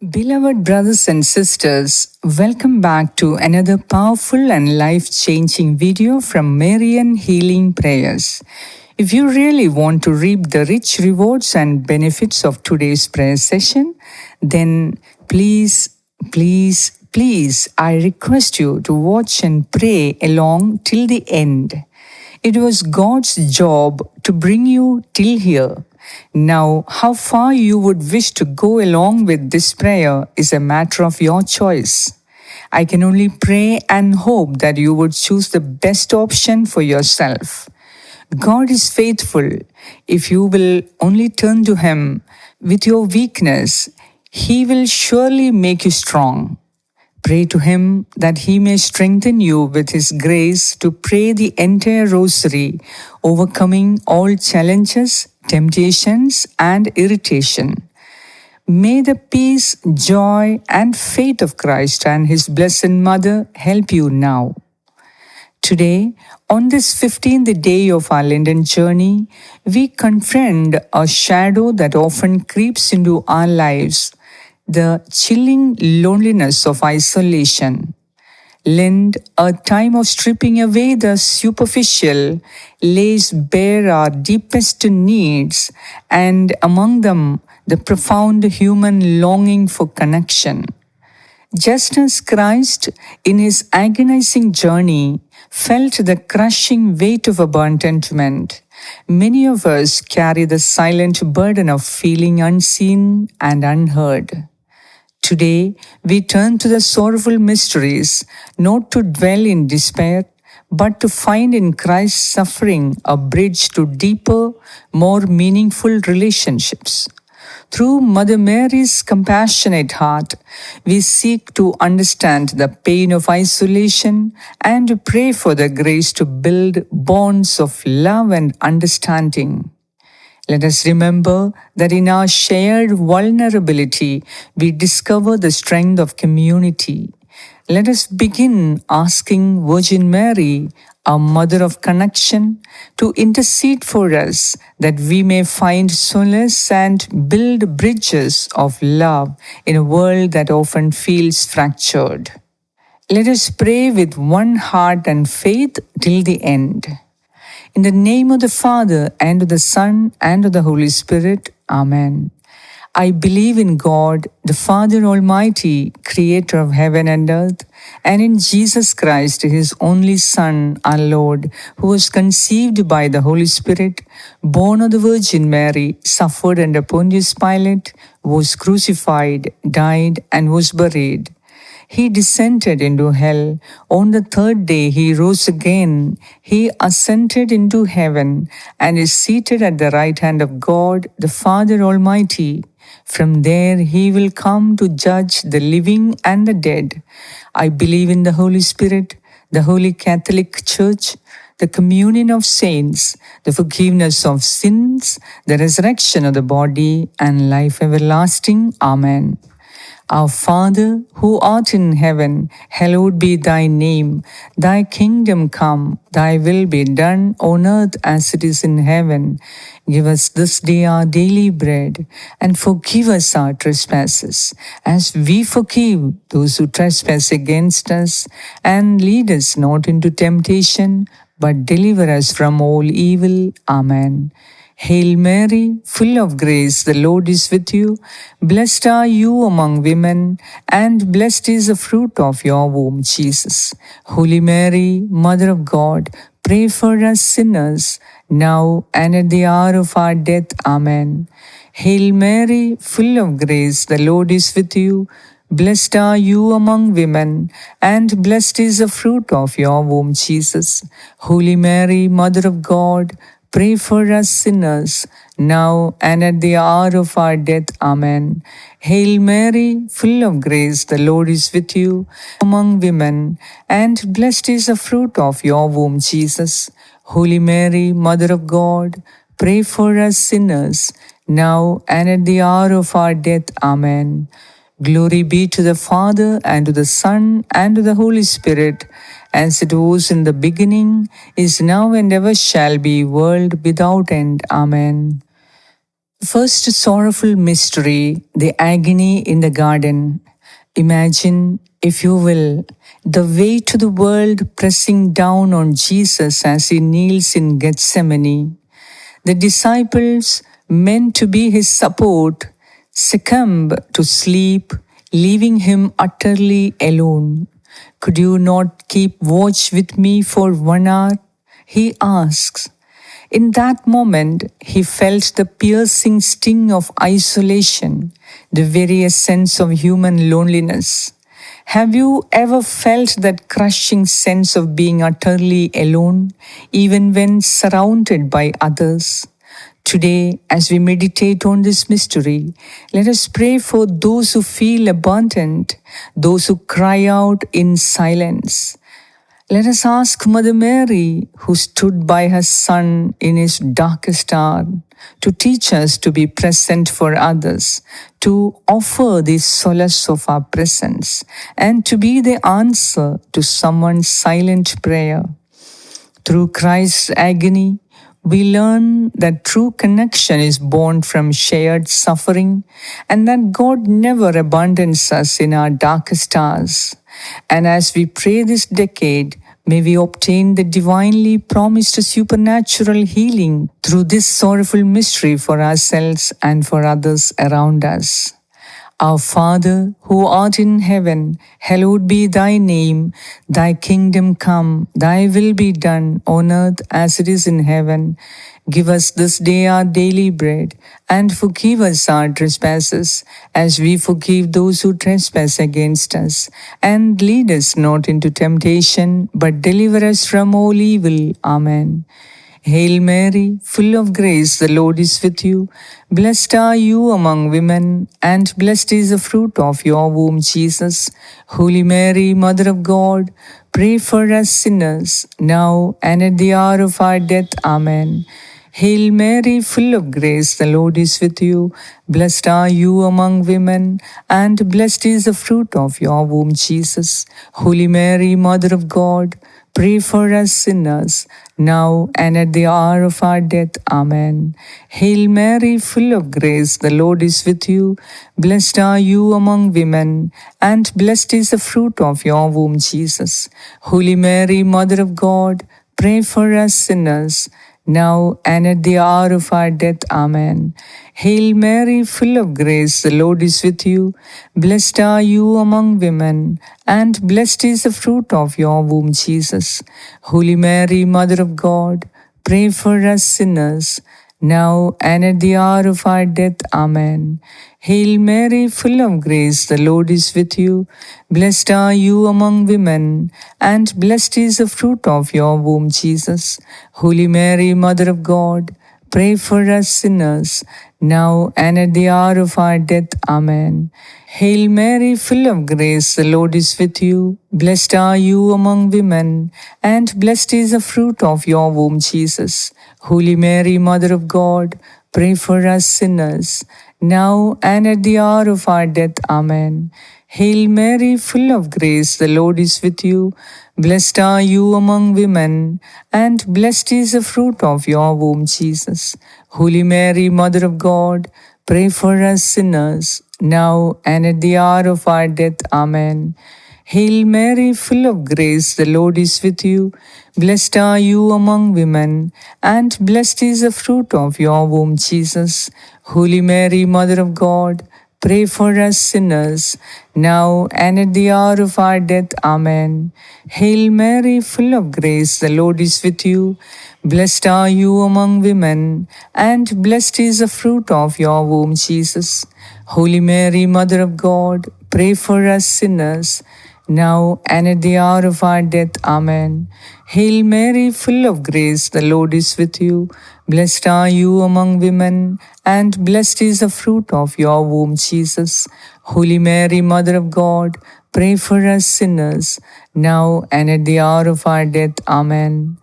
Beloved brothers and sisters, welcome back to another powerful and life changing video from Marian Healing Prayers. If you really want to reap the rich rewards and benefits of today's prayer session, then please, I request you to watch and pray along till the end. It was God's job to bring you till here. Now, how far you would wish to go along with this prayer is a matter of your choice. I can only pray and hope that you would choose the best option for yourself. God is faithful. If you will only turn to Him with your weakness, He will surely make you strong. Pray to Him that He may strengthen you with His grace to pray the entire rosary, overcoming all challenges, temptations, and irritation. May the peace, joy, and faith of Christ and His Blessed Mother help you now. Today, on this 15th day of our Lenten journey, we confront a shadow that often creeps into our lives, the chilling loneliness of isolation. Lent, a time of stripping away the superficial, lays bare our deepest needs, and among them, the profound human longing for connection. Just as Christ, in his agonizing journey, felt the crushing weight of abandonment, many of us carry the silent burden of feeling unseen and unheard. Today, we turn to the sorrowful mysteries, not to dwell in despair, but to find in Christ's suffering a bridge to deeper, more meaningful relationships. Through Mother Mary's compassionate heart, we seek to understand the pain of isolation and to pray for the grace to build bonds of love and understanding. Let us remember that in our shared vulnerability, we discover the strength of community. Let us begin asking Virgin Mary, our Mother of Connection, to intercede for us that we may find solace and build bridges of love in a world that often feels fractured. Let us pray with one heart and faith till the end. In the name of the Father, and of the Son, and of the Holy Spirit. Amen. I believe in God, the Father Almighty, Creator of heaven and earth, and in Jesus Christ, His only Son, our Lord, who was conceived by the Holy Spirit, born of the Virgin Mary, suffered under Pontius Pilate, was crucified, died, and was buried. He descended into hell. On the third day he rose again. He ascended into heaven and is seated at the right hand of God, the Father Almighty. From there he will come to judge the living and the dead. I believe in the Holy Spirit, the Holy Catholic Church, the communion of saints, the forgiveness of sins, the resurrection of the body, and life everlasting. Amen. Our Father, who art in heaven, hallowed be thy name. Thy kingdom come, thy will be done on earth as it is in heaven. Give us this day our daily bread, and forgive us our trespasses, as we forgive those who trespass against us. And lead us not into temptation, but deliver us from all evil. Amen. Hail Mary, full of grace, the Lord is with you. Blessed are you among women, and blessed is the fruit of your womb, Jesus. Holy Mary, Mother of God, pray for us sinners, now and at the hour of our death. Amen. Hail Mary, full of grace, the Lord is with you. Blessed are you among women, and blessed is the fruit of your womb, Jesus. Holy Mary, Mother of God, pray for us sinners, now and at the hour of our death. Amen. Hail Mary, full of grace, the Lord is with you among women, and blessed is the fruit of your womb, Jesus. Holy Mary, Mother of God, pray for us sinners, now and at the hour of our death. Amen. Glory be to the Father, and to the Son, and to the Holy Spirit, as it was in the beginning, is now, and ever shall be, world without end. Amen. First sorrowful mystery, the agony in the garden. Imagine, if you will, the weight of the world pressing down on Jesus as he kneels in Gethsemane. The disciples, meant to be his support, succumb to sleep, leaving him utterly alone. Could you not keep watch with me for 1 hour? He asks. In that moment, he felt the piercing sting of isolation, the very essence of human loneliness. Have you ever felt that crushing sense of being utterly alone, even when surrounded by others? Today, as we meditate on this mystery, let us pray for those who feel abandoned, those who cry out in silence. Let us ask Mother Mary, who stood by her Son in his darkest hour, to teach us to be present for others, to offer the solace of our presence, and to be the answer to someone's silent prayer. Through Christ's agony, we learn that true connection is born from shared suffering and that God never abandons us in our darkest hours. And as we pray this decade, may we obtain the divinely promised supernatural healing through this sorrowful mystery for ourselves and for others around us. Our Father, who art in heaven, hallowed be thy name. Thy kingdom come, thy will be done on earth as it is in heaven. Give us this day our daily bread, and forgive us our trespasses, as we forgive those who trespass against us. And lead us not into temptation, but deliver us from all evil. Amen. Hail Mary, full of grace, the Lord is with you. Blessed are you among women, and blessed is the fruit of your womb, Jesus. Holy Mary, Mother of God, pray for us sinners, now and at the hour of our death. Amen. Hail Mary, full of grace, the Lord is with you. Blessed are you among women, and blessed is the fruit of your womb, Jesus. Holy Mary, Mother of God, pray for us sinners, now and at the hour of our death. Amen. Hail Mary, full of grace, the Lord is with you. Blessed are you among women, and blessed is the fruit of your womb, Jesus. Holy Mary, Mother of God, pray for us sinners, now and at the hour of our death. Amen. Hail Mary, full of grace, the Lord is with you. Blessed are you among women, and blessed is the fruit of your womb, Jesus. Holy Mary, Mother of God, pray for us sinners, now and at the hour of our death. Amen. Hail Mary, full of grace, the Lord is with you. Blessed are you among women, and blessed is the fruit of your womb, Jesus. Holy Mary, Mother of God, pray for us sinners, now and at the hour of our death. Amen. Hail Mary, full of grace, the Lord is with you. Blessed are you among women, and blessed is the fruit of your womb, Jesus. Holy Mary, Mother of God, pray for us sinners, now and at the hour of our death. Amen. Hail Mary, full of grace, the Lord is with you. Blessed are you among women, and blessed is the fruit of your womb, Jesus. Holy Mary, Mother of God, pray for us sinners, now and at the hour of our death. Amen. Hail Mary, full of grace, the Lord is with you. Blessed are you among women, and blessed is the fruit of your womb, Jesus. Holy Mary, Mother of God, pray for us sinners, now and at the hour of our death. Amen. Hail Mary, full of grace, the Lord is with you. Blessed are you among women, and blessed is the fruit of your womb, Jesus. Holy Mary, Mother of God, pray for us sinners, now and at the hour of our death. Amen. Hail Mary, full of grace, the Lord is with you. Blessed are you among women, and blessed is the fruit of your womb, Jesus. Holy Mary, Mother of God, pray for us sinners, now and at the hour of our death. Amen.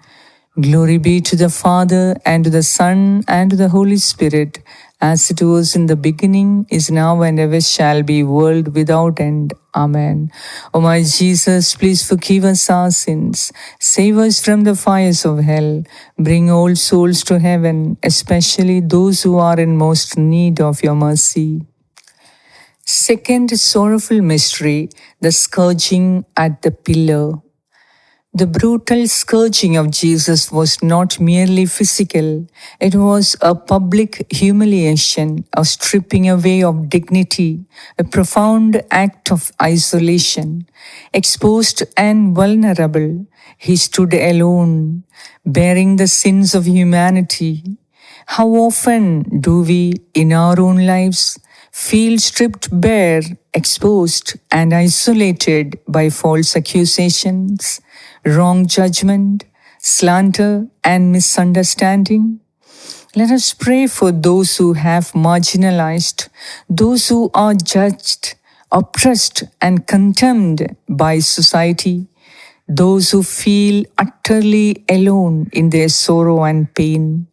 Glory be to the Father, and to the Son, and to the Holy Spirit, as it was in the beginning, is now, and ever shall be, world without end. Amen. O my Jesus, please forgive us our sins, save us from the fires of hell, bring all souls to heaven, especially those who are in most need of your mercy. Second sorrowful mystery, the scourging at the pillar. The brutal scourging of Jesus was not merely physical, it was a public humiliation, a stripping away of dignity, a profound act of isolation. Exposed and vulnerable, he stood alone, bearing the sins of humanity. How often do we, in our own lives, feel stripped bare, exposed, and isolated by false accusations, wrong judgment, slander, and misunderstanding? Let us pray for those who have marginalized, those who are judged, oppressed, and condemned by society, those who feel utterly alone in their sorrow and pain.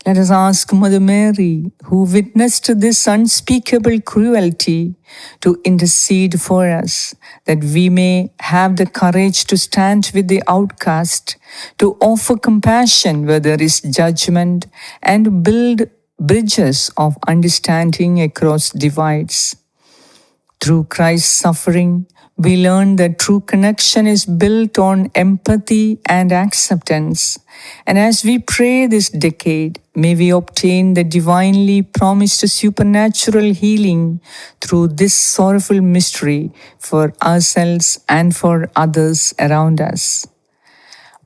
Let us ask Mother Mary, who witnessed this unspeakable cruelty, to intercede for us, that we may have the courage to stand with the outcast, to offer compassion where there is judgment, and build bridges of understanding across divides. Through Christ's suffering, we learn that true connection is built on empathy and acceptance. And as we pray this decade, may we obtain the divinely promised supernatural healing through this sorrowful mystery for ourselves and for others around us.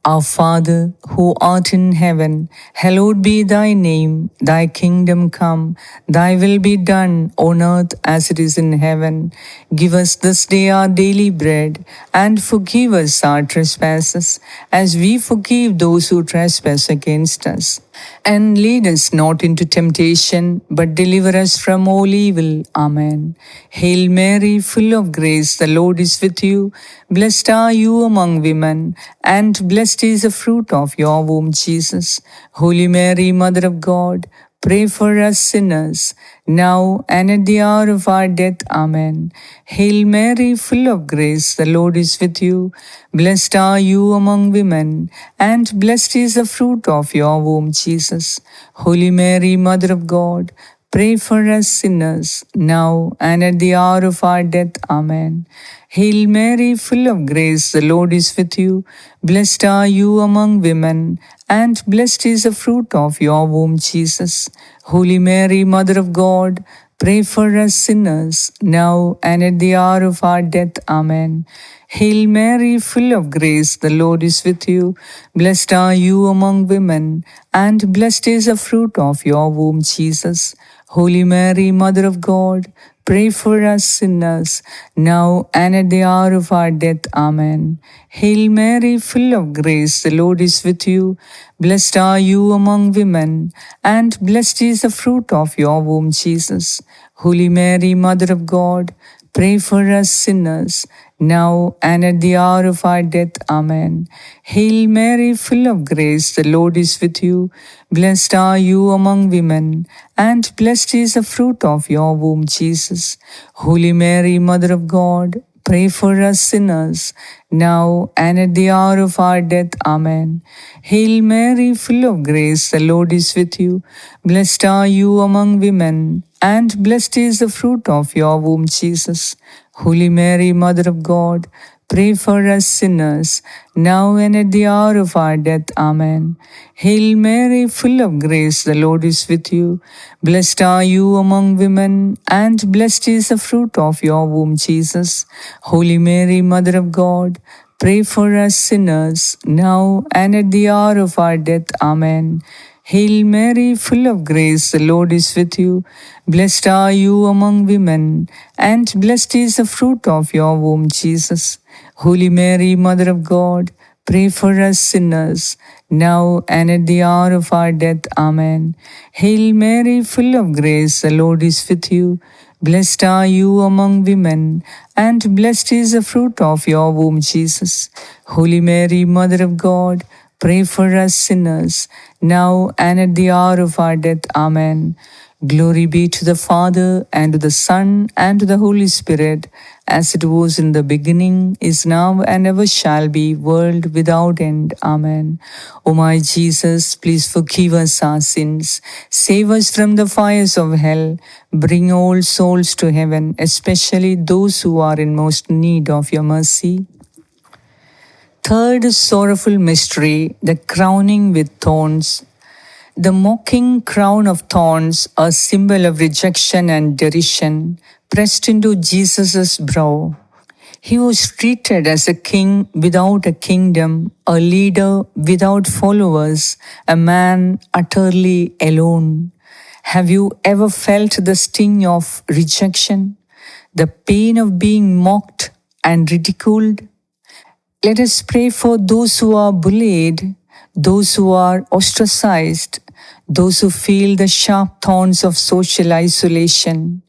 Our Father, who art in heaven, hallowed be thy name. Thy kingdom come, thy will be done on earth as it is in heaven. Give us this day our daily bread, and forgive us our trespasses, as we forgive those who trespass against us. And lead us not into temptation, but deliver us from all evil. Amen. Hail Mary, full of grace, the Lord is with you. Blessed are you among women, and blessed is the fruit of your womb, Jesus. Holy Mary, Mother of God, pray for us sinners, now and at the hour of our death. Amen. Hail Mary, full of grace, the Lord is with you. Blessed are you among women, and blessed is the fruit of your womb, Jesus. Holy Mary, Mother of God, pray for us sinners, now and at the hour of our death. Amen. Hail Mary, full of grace, the Lord is with you. Blessed are you among women, and blessed is the fruit of your womb, Jesus. Holy Mary, Mother of God, pray for us sinners, now and at the hour of our death. Amen. Hail Mary, full of grace, the Lord is with you. Blessed are you among women, and blessed is the fruit of your womb, Jesus. Holy Mary, Mother of God, pray for us sinners, now and at the hour of our death. Amen. Hail Mary, full of grace, the Lord is with you. Blessed are you among women, and blessed is the fruit of your womb, Jesus. Holy Mary, Mother of God, pray for us sinners, now and at the hour of our death. Amen. Hail Mary, full of grace, the Lord is with you. Blessed are you among women, and blessed is the fruit of your womb, Jesus. Holy Mary, Mother of God, pray for us sinners, now and at the hour of our death. Amen. Hail Mary, full of grace, the Lord is with you. Blessed are you among women, and blessed is the fruit of your womb, Jesus. Holy Mary, Mother of God, pray for us sinners, now and at the hour of our death. Amen. Hail Mary, full of grace, the Lord is with you. Blessed are you among women, and blessed is the fruit of your womb, Jesus. Holy Mary, Mother of God, pray for us sinners, now and at the hour of our death. Amen. Hail Mary, full of grace, the Lord is with you. Blessed are you among women, and blessed is the fruit of your womb, Jesus. Holy Mary, Mother of God, pray for us sinners, now and at the hour of our death. Amen. Hail Mary, full of grace, the Lord is with you. Blessed are you among women, and blessed is the fruit of your womb, Jesus. Holy Mary, Mother of God, pray for us sinners, now and at the hour of our death. Amen. Glory be to the Father, and to the Son, and to the Holy Spirit, as it was in the beginning, is now, and ever shall be, world without end. Amen. O my Jesus, please forgive us our sins, save us from the fires of hell, bring all souls to heaven, especially those who are in most need of your mercy. Third sorrowful mystery, the crowning with thorns. The mocking crown of thorns, a symbol of rejection and derision, pressed into Jesus' brow. He was treated as a king without a kingdom, a leader without followers, a man utterly alone. Have you ever felt the sting of rejection, the pain of being mocked and ridiculed? Let us pray for those who are bullied, those who are ostracized, those who feel the sharp thorns of social isolation.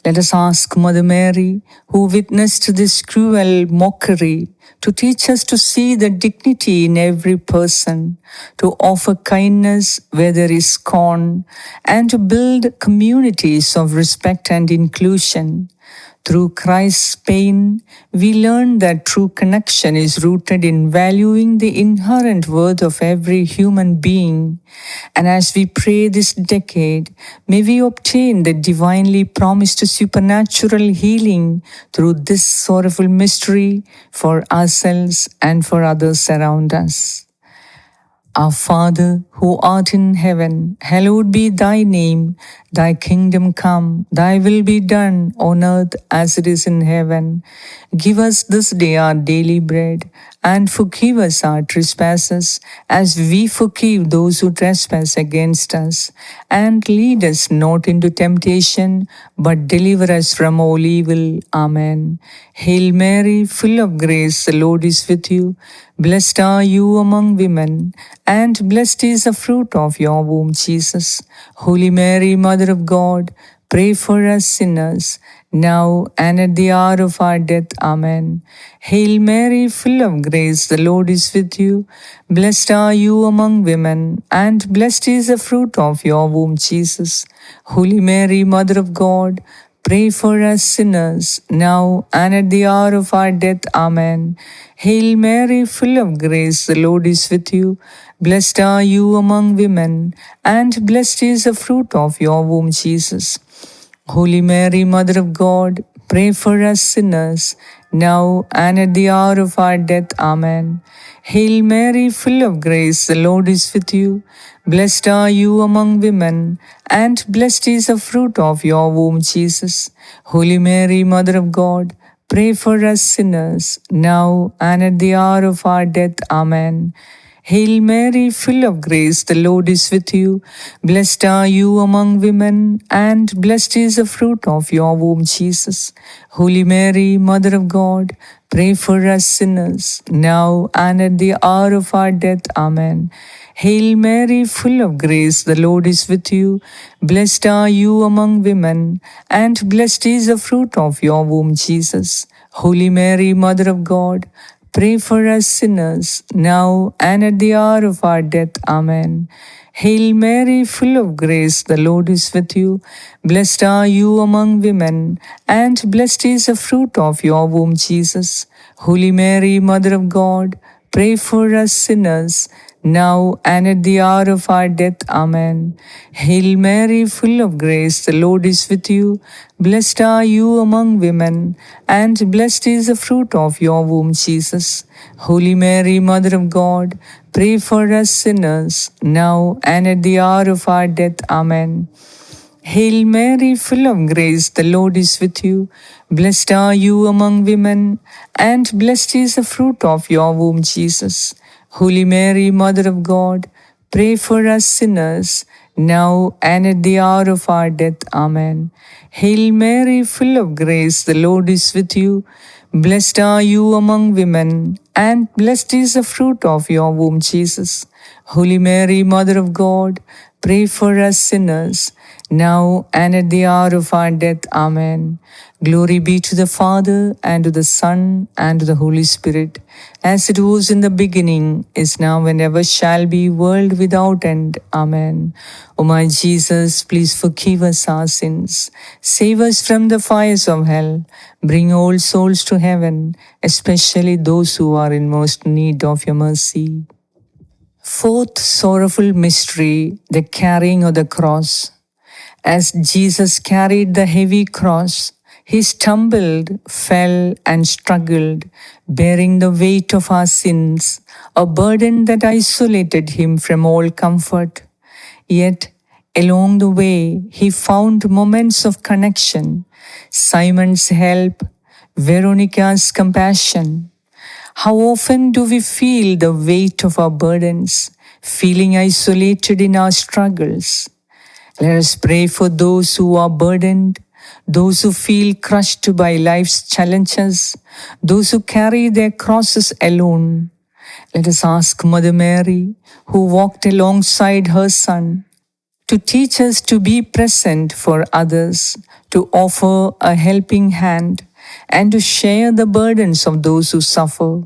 Let us ask Mother Mary, who witnessed this cruel mockery, to teach us to see the dignity in every person, to offer kindness where there is scorn, and to build communities of respect and inclusion. Through Christ's pain, we learn that true connection is rooted in valuing the inherent worth of every human being. And as we pray this decade, may we obtain the divinely promised supernatural healing through this sorrowful mystery for ourselves and for others around us. Our Father, who art in heaven, hallowed be thy name. Thy kingdom come, thy will be done on earth as it is in heaven. Give us this day our daily bread, and forgive us our trespasses, as we forgive those who trespass against us. And lead us not into temptation, but deliver us from all evil. Amen. Hail Mary, full of grace, the Lord is with you. Blessed are you among women, and blessed is the fruit of your womb, Jesus. Holy Mary, Mother of God, pray for us sinners, now and at the hour of our death. Amen. Hail Mary, full of grace, the Lord is with you. Blessed are you among women, and blessed is the fruit of your womb, Jesus. Holy Mary, Mother of God, pray for us sinners, now and at the hour of our death. Amen. Hail Mary, full of grace, the Lord is with you. Blessed are you among women, and blessed is the fruit of your womb, Jesus. Holy Mary, Mother of God, pray for us sinners, now and at the hour of our death. Amen. Hail Mary, full of grace, the Lord is with you. Blessed are you among women, and blessed is the fruit of your womb, Jesus. Holy Mary, Mother of God, pray for us sinners, now and at the hour of our death. Amen. Hail Mary, full of grace, the Lord is with you. Blessed are you among women, and blessed is the fruit of your womb, Jesus. Holy Mary, Mother of God, pray for us sinners, now and at the hour of our death. Amen. Hail Mary, full of grace, the Lord is with you. Blessed are you among women, and blessed is the fruit of your womb, Jesus. Holy Mary, Mother of God, pray for us sinners, now and at the hour of our death. Amen. Hail Mary, full of grace, the Lord is with you. Blessed are you among women, and blessed is the fruit of your womb, Jesus. Holy Mary, Mother of God, pray for us sinners, now and at the hour of our death. Amen. Hail Mary, full of grace, the Lord is with you. Blessed are you among women, and blessed is the fruit of your womb, Jesus. Holy Mary, Mother of God, pray for us sinners, now and at the hour of our death. Amen. Hail Mary, full of grace, the Lord is with you. Blessed are you among women, and blessed is the fruit of your womb, Jesus. Holy Mary, Mother of God, pray for us sinners, now and at the hour of our death. Amen. Hail Mary, full of grace, the Lord is with you. Blessed are you among women, and blessed is the fruit of your womb, Jesus. Holy Mary, Mother of God, pray for us sinners, now and at the hour of our death. Amen. Glory be to the Father, and to the Son, and to the Holy Spirit, as it was in the beginning, is now, and ever shall be, world without end. Amen. O my Jesus, please forgive us our sins. Save us from the fires of hell. Bring all souls to heaven, especially those who are in most need of your mercy. Fourth sorrowful mystery, the carrying of the cross. As Jesus carried the heavy cross, he stumbled, fell, and struggled, bearing the weight of our sins, a burden that isolated him from all comfort. Yet, along the way, he found moments of connection, Simon's help, Veronica's compassion. How often do we feel the weight of our burdens, feeling isolated in our struggles? Let us pray for those who are burdened, those who feel crushed by life's challenges, those who carry their crosses alone. Let us ask Mother Mary, who walked alongside her Son, to teach us to be present for others, to offer a helping hand, and to share the burdens of those who suffer.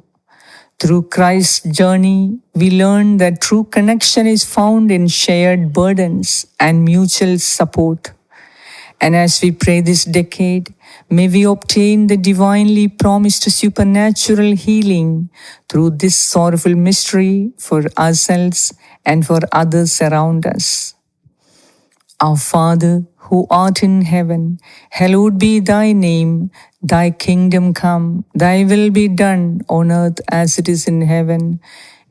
Through Christ's journey, we learn that true connection is found in shared burdens and mutual support. And as we pray this decade, may we obtain the divinely promised supernatural healing through this sorrowful mystery for ourselves and for others around us. Our Father, who art in heaven, hallowed be thy name. Thy kingdom come, thy will be done on earth as it is in heaven.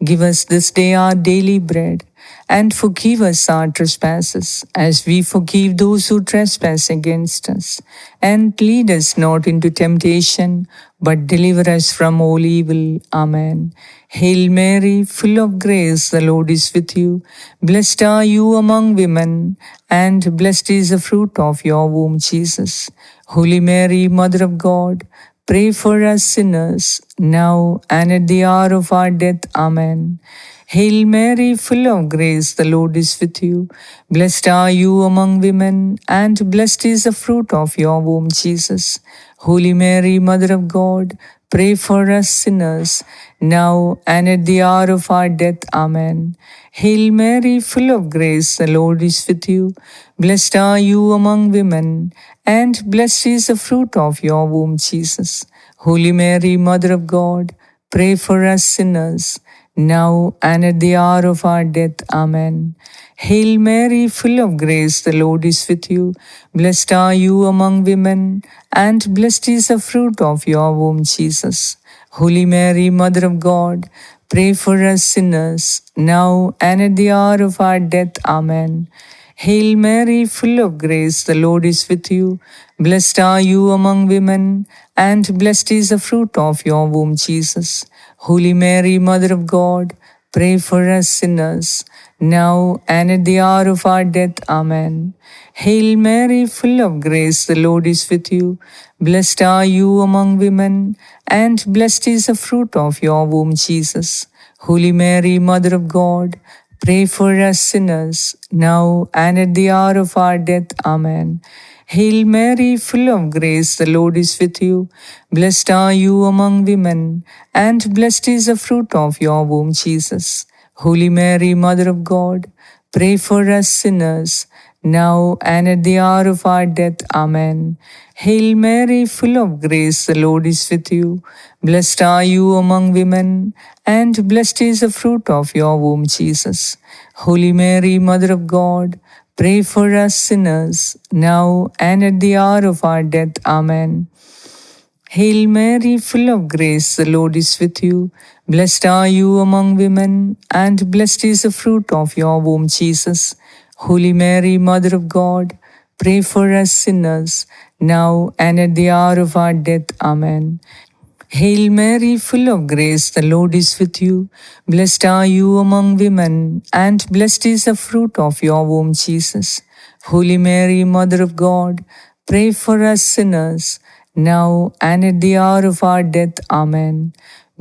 Give us this day our daily bread, and forgive us our trespasses, as we forgive those who trespass against us. And lead us not into temptation, but deliver us from all evil. Amen. Hail Mary, full of grace, the Lord is with you. Blessed are you among women, and blessed is the fruit of your womb, Jesus. Holy Mary, Mother of God, pray for us sinners, now and at the hour of our death. Amen. Hail Mary, full of grace, the Lord is with you. Blessed are you among women, and blessed is the fruit of your womb, Jesus. Holy Mary, Mother of God, pray for us sinners, now and at the hour of our death. Amen. Hail Mary, full of grace, the Lord is with you. Blessed are you among women, and blessed is the fruit of your womb, Jesus. Holy Mary, Mother of God, pray for us sinners, now and at the hour of our death. Amen. Hail Mary, full of grace, the Lord is with you. Blessed are you among women, and blessed is the fruit of your womb, Jesus. Holy Mary, Mother of God, pray for us sinners, now and at the hour of our death. Amen. Hail Mary, full of grace, the Lord is with you. Blessed are you among women, and blessed is the fruit of your womb, Jesus. Holy Mary, Mother of God, pray for us sinners, now and at the hour of our death. Amen. Hail Mary, full of grace, the Lord is with you. Blessed are you among women, and blessed is the fruit of your womb, Jesus. Holy Mary, Mother of God, pray for us sinners, now and at the hour of our death. Amen. Hail Mary, full of grace, the Lord is with you. Blessed are you among women, and blessed is the fruit of your womb, Jesus. Holy Mary, Mother of God, pray for us sinners, now and at the hour of our death. Amen. Hail Mary, full of grace, the Lord is with you. Blessed are you among women, and blessed is the fruit of your womb, Jesus. Holy Mary, Mother of God, pray for us sinners, now and at the hour of our death. Amen. Hail Mary, full of grace, the Lord is with you. Blessed are you among women, and blessed is the fruit of your womb, Jesus. Holy Mary, Mother of God, pray for us sinners, now and at the hour of our death. Amen. Hail Mary, full of grace, the Lord is with you. Blessed are you among women, and blessed is the fruit of your womb, Jesus. Holy Mary, Mother of God, pray for us sinners, now and at the hour of our death. Amen.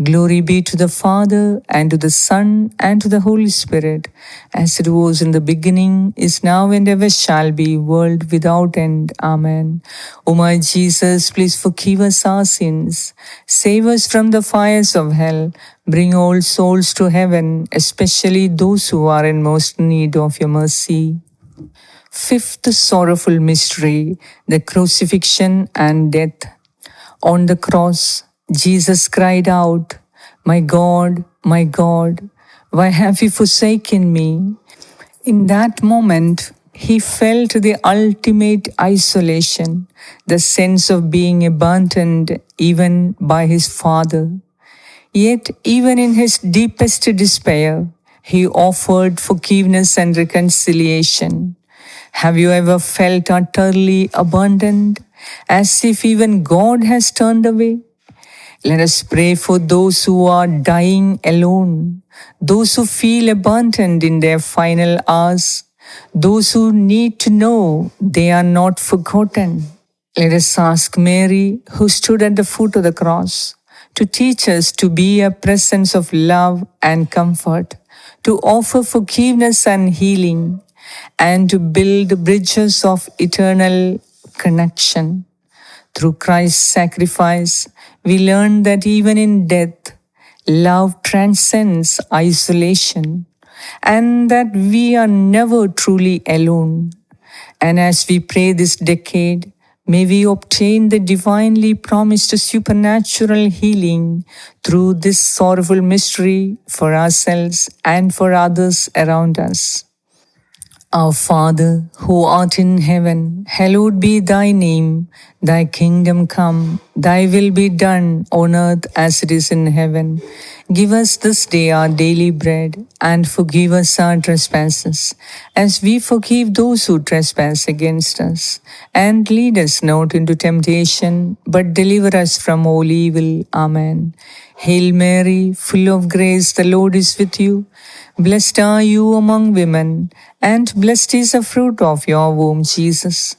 Glory be to the Father, and to the Son, and to the Holy Spirit, as it was in the beginning, is now, and ever shall be, world without end. Amen. O my Jesus, please forgive us our sins, save us from the fires of hell, bring all souls to heaven, especially those who are in most need of your mercy. Fifth sorrowful mystery, the crucifixion and death. On the cross, Jesus cried out, my God, why have you forsaken me?" In that moment, he felt the ultimate isolation, the sense of being abandoned even by his Father. Yet, even in his deepest despair, he offered forgiveness and reconciliation. Have you ever felt utterly abandoned, as if even God has turned away? Let us pray for those who are dying alone, those who feel abandoned in their final hours, those who need to know they are not forgotten. Let us ask Mary, who stood at the foot of the cross, to teach us to be a presence of love and comfort, to offer forgiveness and healing, and to build bridges of eternal connection. Through Christ's sacrifice, we learn that even in death, love transcends isolation, and that we are never truly alone. And as we pray this decade, may we obtain the divinely promised supernatural healing through this sorrowful mystery for ourselves and for others around us. Our Father, who art in heaven, hallowed be thy name. Thy kingdom come, thy will be done on earth as it is in heaven. Give us this day our daily bread, and forgive us our trespasses, as we forgive those who trespass against us. And lead us not into temptation, but deliver us from all evil. Amen. Hail Mary, full of grace, the Lord is with you. Blessed are you among women, and blessed is the fruit of your womb, Jesus.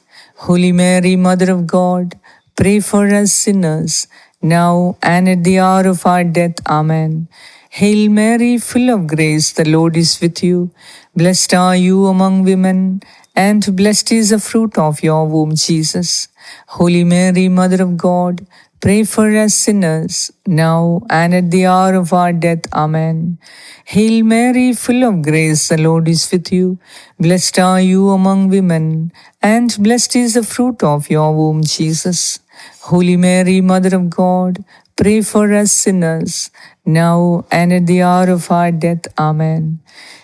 Holy Mary, Mother of God, pray for us sinners, now and at the hour of our death. Amen. Hail Mary, full of grace, the Lord is with you. Blessed are you among women, and blessed is the fruit of your womb, Jesus. Holy Mary, Mother of God, pray for us sinners, now and at the hour of our death. Amen. Hail Mary, full of grace, the Lord is with you. Blessed are you among women, and blessed is the fruit of your womb, Jesus. Holy Mary, Mother of God, pray for us sinners, now and at the hour of our death. Amen.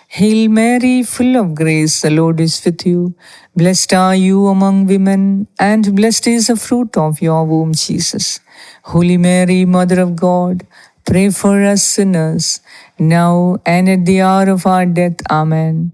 Hail Mary, full of grace, the Lord is with you. Blessed are you among women, and blessed is the fruit of your womb, Jesus. Holy Mary, Mother of God, pray for us sinners, now and at the hour of our death. Amen.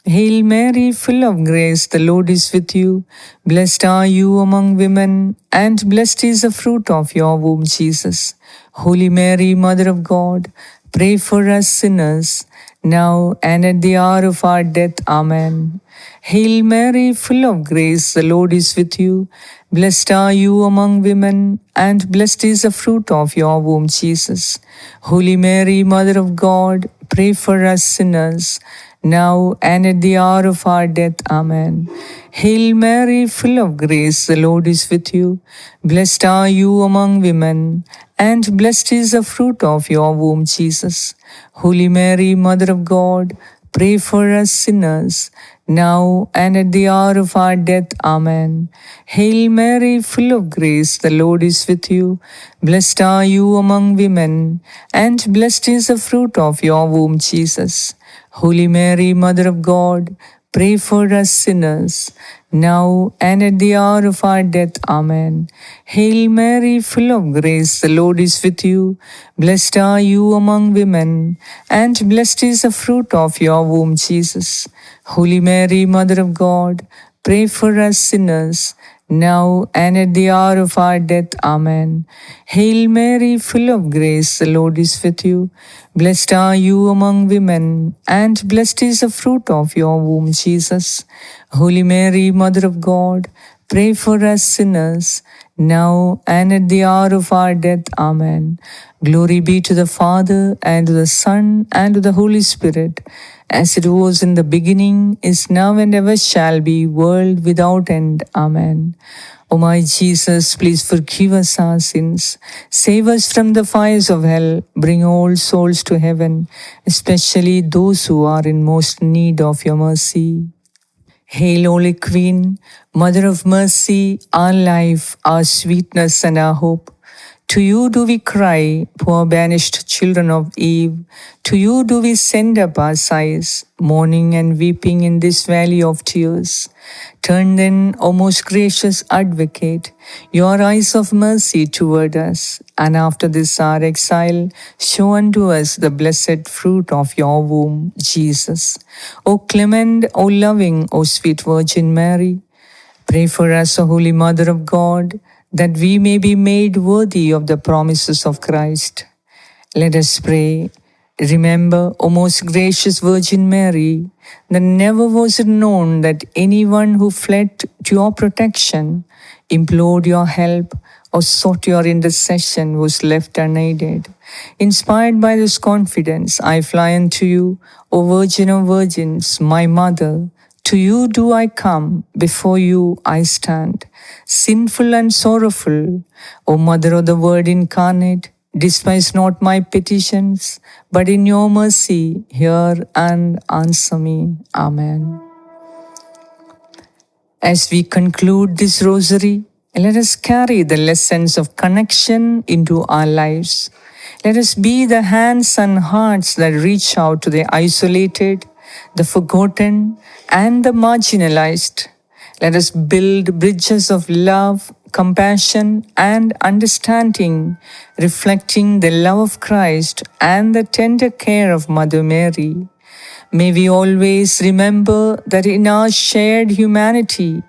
Hail Mary, full of grace, the Lord is with you. Blessed are you among women, and blessed is the fruit of your womb, Jesus. Holy Mary, Mother of God, pray for us sinners, now and at the hour of our death. Amen. Hail Mary, full of grace, the Lord is with you. Blessed are you among women, and blessed is the fruit of your womb, Jesus. Holy Mary, Mother of God, pray for us sinners, now and at the hour of our death. Amen. Hail Mary, full of grace, the Lord is with you. Blessed are you among women, and blessed is the fruit of your womb, Jesus. Holy Mary, Mother of God, pray for us sinners, now and at the hour of our death. Amen. Hail Mary, full of grace, the Lord is with you. Blessed are you among women, and blessed is the fruit of your womb, Jesus. Holy Mary, Mother of God, pray for us sinners, now and at the hour of our death. Amen. Hail Mary, full of grace, the Lord is with you. Blessed are you among women, and blessed is the fruit of your womb, Jesus. Holy Mary, Mother of God, pray for us sinners, now and at the hour of our death. Amen. Hail Mary, full of grace, the Lord is with you. Blessed are you among women, and blessed is the fruit of your womb, Jesus. Holy Mary, Mother of God, pray for us sinners, now and at the hour of our death. Amen. Glory be to the Father, and to the Son, and to the Holy Spirit, as it was in the beginning, is now, and ever shall be, world without end. Amen. O my Jesus, please forgive us our sins, save us from the fires of hell, bring all souls to heaven, especially those who are in most need of your mercy. Hail, Holy Queen, Mother of Mercy, our life, our sweetness, and our hope. To you do we cry, poor banished children of Eve. To you do we send up our sighs, mourning and weeping in this valley of tears. Turn then, O most gracious Advocate, your eyes of mercy toward us, and after this our exile, show unto us the blessed fruit of your womb, Jesus. O clement, O loving, O sweet Virgin Mary, pray for us, O Holy Mother of God, that we may be made worthy of the promises of Christ. Let us pray. Remember, O most gracious Virgin Mary, that never was it known that anyone who fled to your protection, implored your help, or sought your intercession was left unaided. Inspired by this confidence, I fly unto you, O Virgin of Virgins, my Mother. To you do I come, before you I stand, sinful and sorrowful. O Mother of the Word incarnate, despise not my petitions, but in your mercy hear and answer me. Amen. As we conclude this rosary, let us carry the lessons of connection into our lives. Let us be the hands and hearts that reach out to the isolated, the forgotten, and the marginalized. Let us build bridges of love, compassion, and understanding, reflecting the love of Christ and the tender care of Mother Mary. May we always remember that in our shared humanity,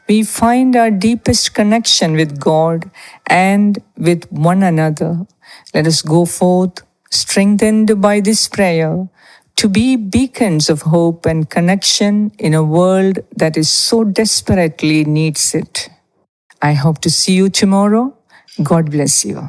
we find our deepest connection with God and with one another. Let us go forth, strengthened by this prayer, to be beacons of hope and connection in a world that is so desperately needs it. I hope to see you tomorrow. God bless you.